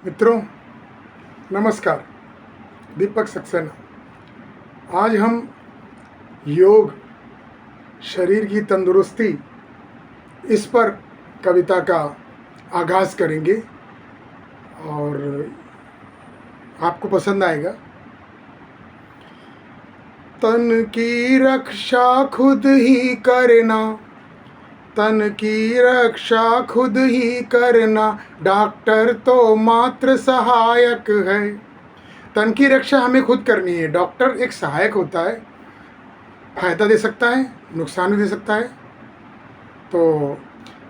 मित्रों नमस्कार। दीपक सक्सेना। आज हम योग, शरीर की तंदुरुस्ती, इस पर कविता का आगाज़ करेंगे और आपको पसंद आएगा। तन की रक्षा खुद ही करना, तन की रक्षा खुद ही करना, डॉक्टर तो मात्र सहायक है। तन की रक्षा हमें खुद करनी है, डॉक्टर एक सहायक होता है, फायदा दे सकता है, नुकसान भी दे सकता है। तो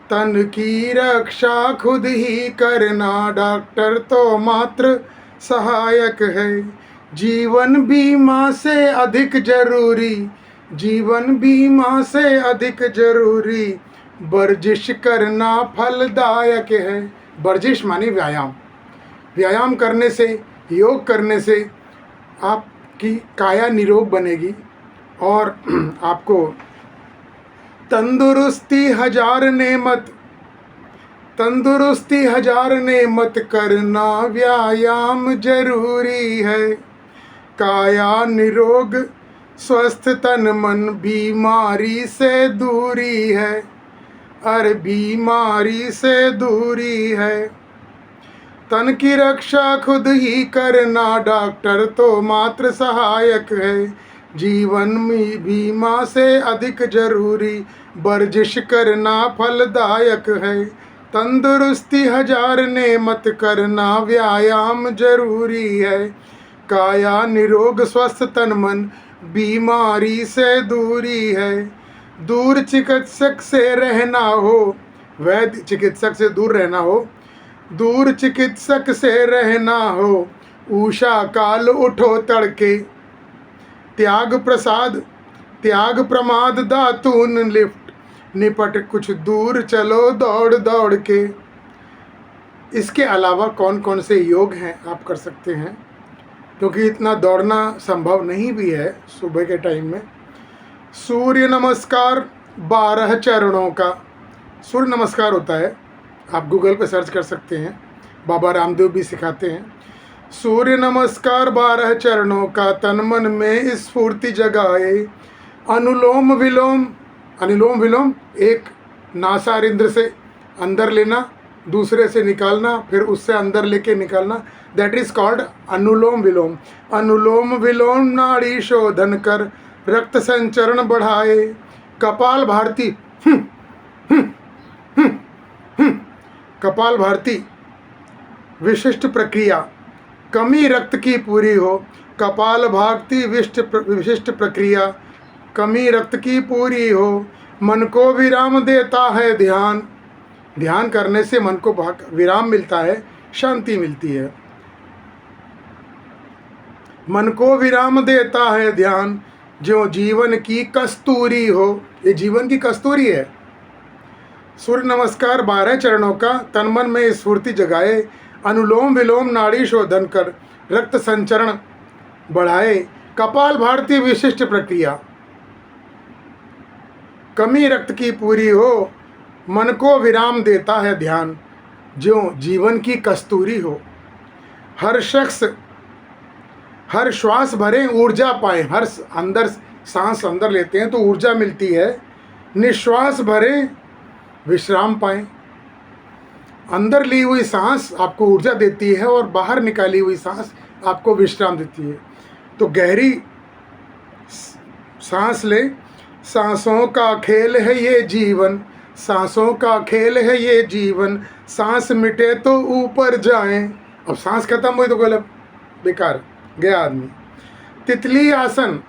तन की रक्षा खुद ही करना, डॉक्टर तो मात्र सहायक है। जीवन बीमा से अधिक जरूरी, जीवन बीमा से अधिक जरूरी, वर्जिश करना फलदायक है। वर्जिश मानी व्यायाम। व्यायाम करने से, योग करने से आपकी काया निरोग बनेगी और आपको तंदुरुस्ती हजार नेमत, तंदुरुस्ती हजार नेमत, करना व्यायाम जरूरी है। काया निरोग स्वस्थ तन मन, बीमारी से दूरी है, अरे बीमारी से दूरी है। तन की रक्षा खुद ही करना, डॉक्टर तो मात्र सहायक है। जीवन में बीमा से अधिक जरूरी, वर्जिश करना फलदायक है। तंदुरुस्ती हजार नेमत, करना व्यायाम जरूरी है। काया निरोग स्वस्थ तन मन, बीमारी से दूरी है। दूर चिकित्सक से रहना हो, वैद्य चिकित्सक से दूर रहना हो, दूर चिकित्सक से रहना हो, उषा काल उठो तड़के, त्याग प्रसाद त्याग प्रमाद दातून लिफ्ट, निपट कुछ दूर चलो दौड़ दौड़ के। इसके अलावा कौन कौन से योग हैं आप कर सकते हैं, क्योंकि इतना दौड़ना संभव नहीं भी है सुबह के टाइम में। सूर्य नमस्कार 12 चरणों का सूर्य नमस्कार होता है, आप गूगल पे सर्च कर सकते हैं, बाबा रामदेव भी सिखाते हैं। सूर्य नमस्कार 12 चरणों का, तन मन में स्फूर्ति जगाए। अनुलोम विलोम, अनुलोम विलोम एक नासारिंद्र से अंदर लेना, दूसरे से निकालना, फिर उससे अंदर लेके निकालना, दैट इज कॉल्ड अनुलोम विलोम। अनुलोम विलोम नाड़ी शोधन कर, रक्त संचरण बढ़ाए। कपाल भारती, कपाल भारती विशिष्ट प्रक्रिया, कमी रक्त की पूरी हो। कपाल भारती विशिष्ट प्रक्रिया, कमी रक्त की पूरी हो। मन को विराम देता है ध्यान, ध्यान करने से मन को विराम मिलता है, शांति मिलती है। मन को विराम देता है ध्यान, जो जीवन की कस्तूरी हो। ये जीवन की कस्तूरी है। सूर्य नमस्कार 12 चरणों का, तन मन में स्फूर्ति जगाए। अनुलोम विलोम नाड़ी शोधन कर, रक्त संचरण बढ़ाए। कपाल भारती विशिष्ट प्रक्रिया, कमी रक्त की पूरी हो। मन को विराम देता है ध्यान, जो जीवन की कस्तूरी हो। हर शख्स हर श्वास भरें ऊर्जा पाएं, हर अंदर सांस अंदर लेते हैं तो ऊर्जा मिलती है, निश्वास भरें विश्राम पाएं। अंदर ली हुई सांस आपको ऊर्जा देती है और बाहर निकाली हुई सांस आपको विश्राम देती है। तो गहरी सांस लें। सांसों का खेल है ये जीवन, सांसों का खेल है ये जीवन, सांस मिटे तो ऊपर जाएं। अब सांस खत्म हुई तो गलत, बेकार, गया आदमी। तितली आसन,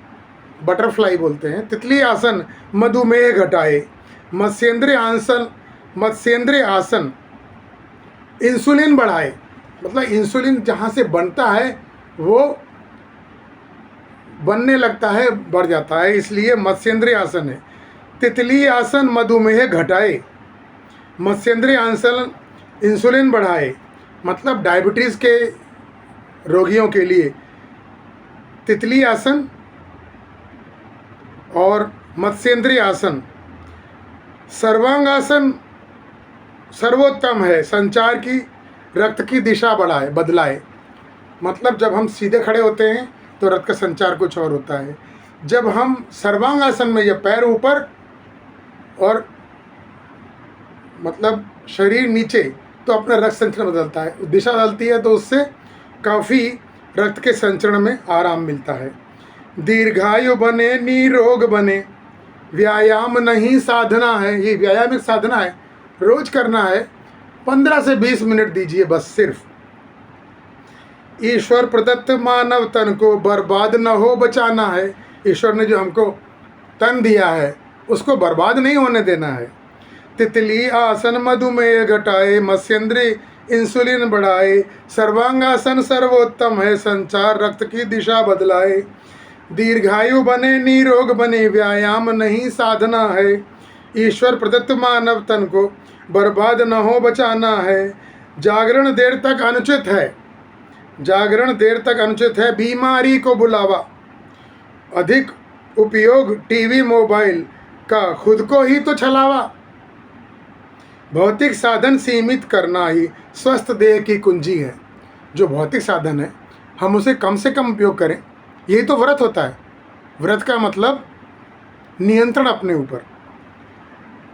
बटरफ्लाई बोलते हैं, तितली आसन मधुमेह घटाए। मत्स्येंद्र आसन, मत्स्येंद्र आसन इंसुलिन बढ़ाए, मतलब इंसुलिन जहाँ से बनता है वो बनने लगता है, बढ़ जाता है, इसलिए मत्स्येंद्र आसन है। तितली आसन मधुमेह घटाए। मत्स्येंद्र आसन इंसुलिन बढ़ाए, मतलब डायबिटीज़ के रोगियों के लिए तितली आसन और मत्स्येंद्र आसन। सर्वांगासन सर्वोत्तम है, संचार की रक्त की दिशा बदलाए। मतलब जब हम सीधे खड़े होते हैं तो रक्त का संचार कुछ और होता है। जब हम सर्वांगासन में, या पैर ऊपर और मतलब शरीर नीचे, तो अपना रक्त संचरण बदलता है, दिशा बदलती है, तो उससे काफ़ी रक्त के संचरण में आराम मिलता है। दीर्घायु बने निरोग बने, व्यायाम नहीं साधना है। ये व्यायाम एक साधना है, रोज करना है। 15 से 20 मिनट दीजिए बस सिर्फ। ईश्वर प्रदत्त मानव तन को बर्बाद न हो बचाना है। ईश्वर ने जो हमको तन दिया है उसको बर्बाद नहीं होने देना है। तितली आसन मधुमेह घटाए, मत्स्येंद्री इंसुलिन बढ़ाए, सर्वांगासन सर्वोत्तम है, संचार रक्त की दिशा बदलाए। दीर्घायु बने निरोग बने, व्यायाम नहीं साधना है। ईश्वर प्रदत्त मानव तन को बर्बाद न हो बचाना है। जागरण देर तक अनुचित है, जागरण देर तक अनुचित है, बीमारी को बुलावा। अधिक उपयोग टीवी मोबाइल का खुद को ही तो छलावा। भौतिक साधन सीमित करना ही स्वस्थ देह की कुंजी है। जो भौतिक साधन है हम उसे कम से कम उपयोग करें, यही तो व्रत होता है। व्रत का मतलब नियंत्रण अपने ऊपर।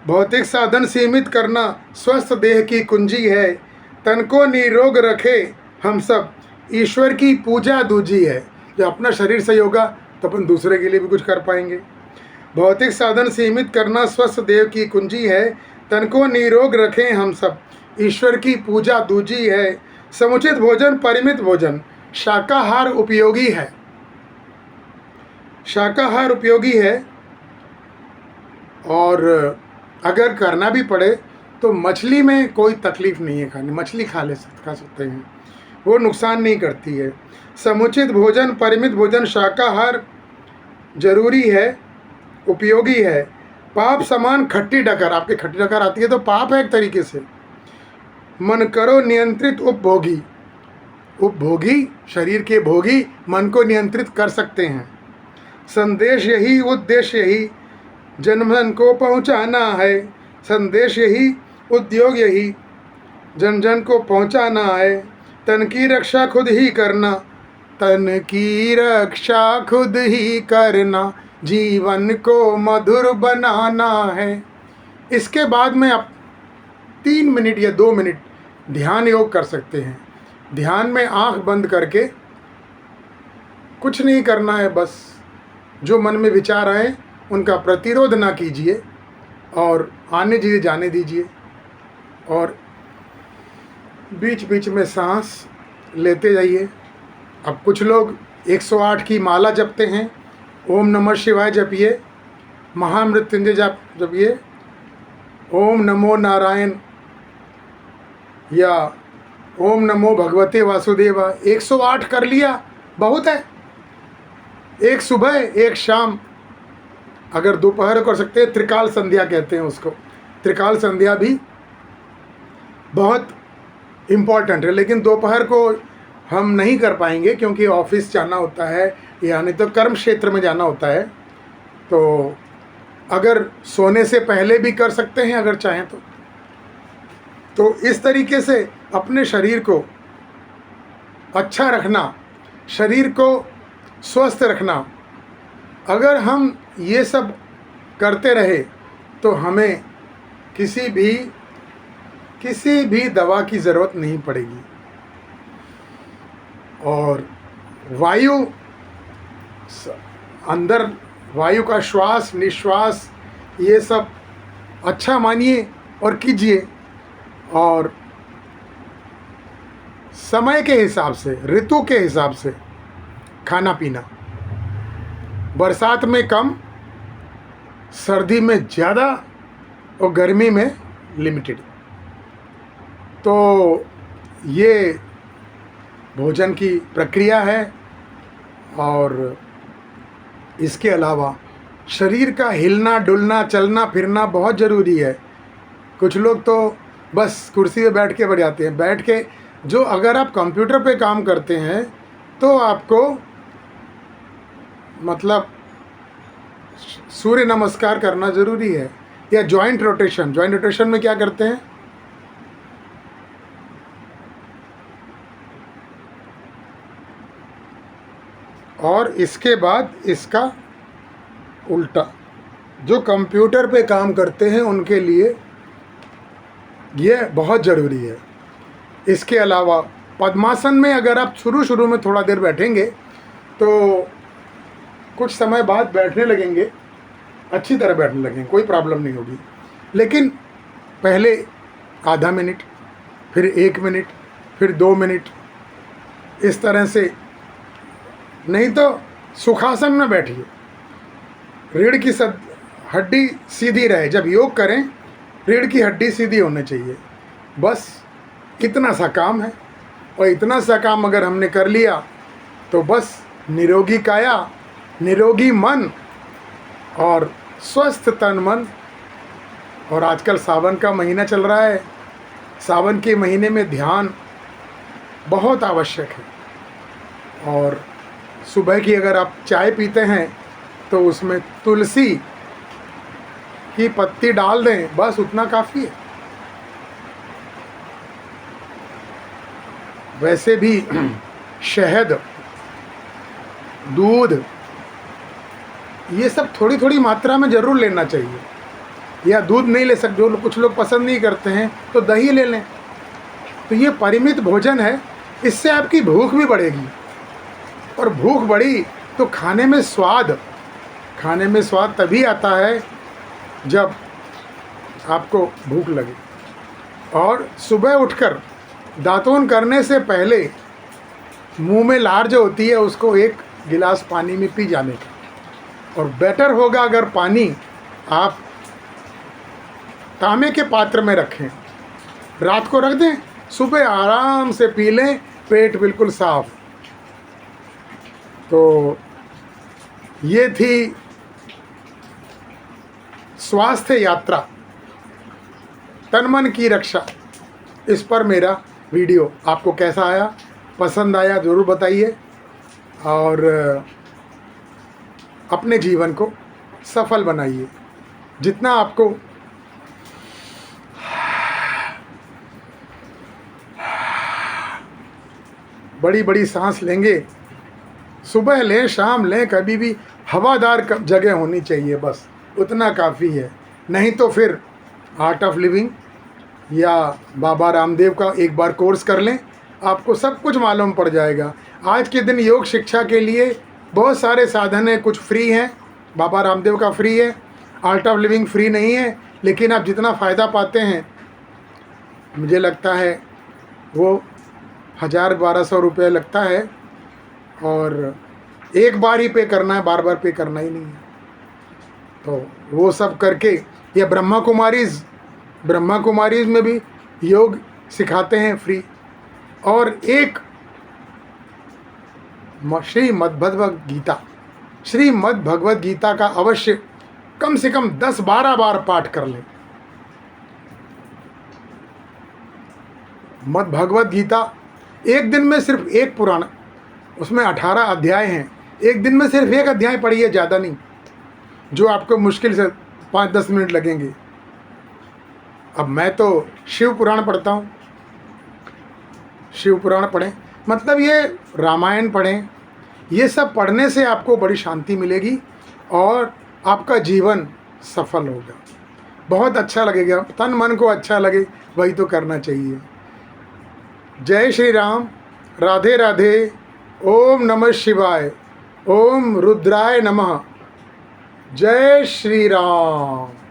भौतिक साधन सीमित करना स्वस्थ देह की कुंजी है, तन को निरोग रखे हम सब, ईश्वर की पूजा दूजी है। जब अपना शरीर सही होगा तो अपन दूसरे के लिए भी कुछ कर पाएंगे। भौतिक साधन सीमित करना स्वस्थ देह की कुंजी है, तन को निरोग रखें हम सब, ईश्वर की पूजा दूजी है। समुचित भोजन परिमित भोजन, शाकाहार उपयोगी है, शाकाहार उपयोगी है। और अगर करना भी पड़े तो मछली में कोई तकलीफ़ नहीं है खाने, मछली खा सकते हैं, वो नुकसान नहीं करती है। समुचित भोजन परिमित भोजन, शाकाहार जरूरी है, उपयोगी है। पाप समान खट्टी डकर, आपके खट्टी डकर आती है तो पाप है एक तरीके से। मन करो नियंत्रित उपभोगी, उपभोगी शरीर के भोगी मन को नियंत्रित कर सकते हैं। संदेश यही उद्देश्य यही, जन जन को पहुंचाना है। संदेश यही उद्योग यही, जन जन को पहुंचाना है। तन की रक्षा खुद ही करना, तन की रक्षा खुद ही करना, जीवन को मधुर बनाना है। इसके बाद में आप 3 मिनट या 2 मिनट ध्यान योग कर सकते हैं। ध्यान में आंख बंद करके कुछ नहीं करना है, बस जो मन में विचार आए उनका प्रतिरोध ना कीजिए और आने दीजिए, जाने दीजिए। और बीच बीच में सांस लेते जाइए। अब कुछ लोग 108 की माला जपते हैं, ओम नमः शिवाय जपिए, महामृत्युंजय जपिए, ओम नमो नारायण या ओम नमो भगवते वासुदेवा। 108 कर लिया बहुत है, एक सुबह एक शाम, अगर दोपहर कर सकते हैं, त्रिकाल संध्या कहते हैं उसको। त्रिकाल संध्या भी बहुत इम्पॉर्टेंट है, लेकिन दोपहर को हम नहीं कर पाएंगे क्योंकि ऑफिस जाना होता है या नहीं तो कर्म क्षेत्र में जाना होता है। तो अगर सोने से पहले भी कर सकते हैं अगर चाहें तो इस तरीके से अपने शरीर को अच्छा रखना, शरीर को स्वस्थ रखना। अगर हम ये सब करते रहे तो हमें किसी भी दवा की ज़रूरत नहीं पड़ेगी। और वायु, अंदर वायु का श्वास निश्वास ये सब अच्छा मानिए और कीजिए। और समय के हिसाब से, ऋतु के हिसाब से खाना पीना, बरसात में कम, सर्दी में ज़्यादा और गर्मी में लिमिटेड। तो ये भोजन की प्रक्रिया है। और इसके अलावा शरीर का हिलना डुलना चलना फिरना बहुत ज़रूरी है। कुछ लोग तो बस कुर्सी पे बैठ के बैठ जाते हैं। बैठ के जो, अगर आप कंप्यूटर पे काम करते हैं तो आपको मतलब सूर्य नमस्कार करना ज़रूरी है, या जॉइंट रोटेशन। जॉइंट रोटेशन में क्या करते हैं, और इसके बाद इसका उल्टा। जो कंप्यूटर पे काम करते हैं उनके लिए ये बहुत ज़रूरी है। इसके अलावा पद्मासन में अगर आप शुरू में थोड़ा देर बैठेंगे तो कुछ समय बाद बैठने लगेंगे, अच्छी तरह बैठने लगेंगे, कोई प्रॉब्लम नहीं होगी। लेकिन पहले आधा मिनट, फिर 1 मिनट, फिर 2 मिनट, इस तरह से। नहीं तो सुखासन में बैठिए, रीढ़ की हड्डी सीधी रहे। जब योग करें रीढ़ की हड्डी सीधी होनी चाहिए। बस इतना सा काम है, और इतना सा काम अगर हमने कर लिया तो बस निरोगी काया, निरोगी मन और स्वस्थ तन मन। और आजकल सावन का महीना चल रहा है, सावन के महीने में ध्यान बहुत आवश्यक है। और सुबह की अगर आप चाय पीते हैं तो उसमें तुलसी की पत्ती डाल दें, बस उतना काफ़ी है। वैसे भी शहद, दूध, ये सब थोड़ी थोड़ी मात्रा में ज़रूर लेना चाहिए। या दूध नहीं ले सकते, जो कुछ लोग पसंद नहीं करते हैं तो दही ले लें। तो ये परिमित भोजन है, इससे आपकी भूख भी बढ़ेगी। और भूख बढ़ी तो खाने में स्वाद तभी आता है जब आपको भूख लगे। और सुबह उठकर दातून करने से पहले मुंह में लार जो होती है उसको 1 गिलास पानी में पी जाने का। और बेटर होगा अगर पानी आप तांबे के पात्र में रखें, रात को रख दें, सुबह आराम से पी लें, पेट बिल्कुल साफ। तो ये थी स्वास्थ्य यात्रा, तन मन की रक्षा। इस पर मेरा वीडियो आपको कैसा आया, पसंद आया ज़रूर बताइए। और अपने जीवन को सफल बनाइए। जितना आपको बड़ी बड़ी सांस लेंगे, सुबह लें शाम लें, कभी भी हवादार जगह होनी चाहिए, बस उतना काफ़ी है। नहीं तो फिर आर्ट ऑफ लिविंग या बाबा रामदेव का एक बार कोर्स कर लें, आपको सब कुछ मालूम पड़ जाएगा। आज के दिन योग शिक्षा के लिए बहुत सारे साधन हैं, कुछ फ्री हैं, बाबा रामदेव का फ्री है, आर्ट ऑफ लिविंग फ्री नहीं है। लेकिन आप जितना फ़ायदा पाते हैं, मुझे लगता है वो 1000-1200 रुपये लगता है, और एक बार ही पे करना है, बार बार पे करना ही नहीं है। तो वो सब करके, या ब्रह्मा कुमारीज़ में भी योग सिखाते हैं फ्री। और एक श्रीमद् भगवद गीता का अवश्य कम से कम 10-12 बार पाठ कर लें। मद् भगवद गीता एक दिन में सिर्फ एक पुराण, उसमें 18 अध्याय हैं, एक दिन में सिर्फ 1 अध्याय पढ़िए, ज़्यादा नहीं, जो आपको मुश्किल से 5-10 मिनट लगेंगे। अब मैं तो शिव पुराण पढ़ता हूँ, शिव पुराण पढ़ें, मतलब ये रामायण पढ़ें। ये सब पढ़ने से आपको बड़ी शांति मिलेगी और आपका जीवन सफल होगा, बहुत अच्छा लगेगा। तन मन को अच्छा लगे वही तो करना चाहिए। जय श्री राम, राधे राधे, ओम नमः शिवाय, ओम रुद्राय नमः, जय श्री राम।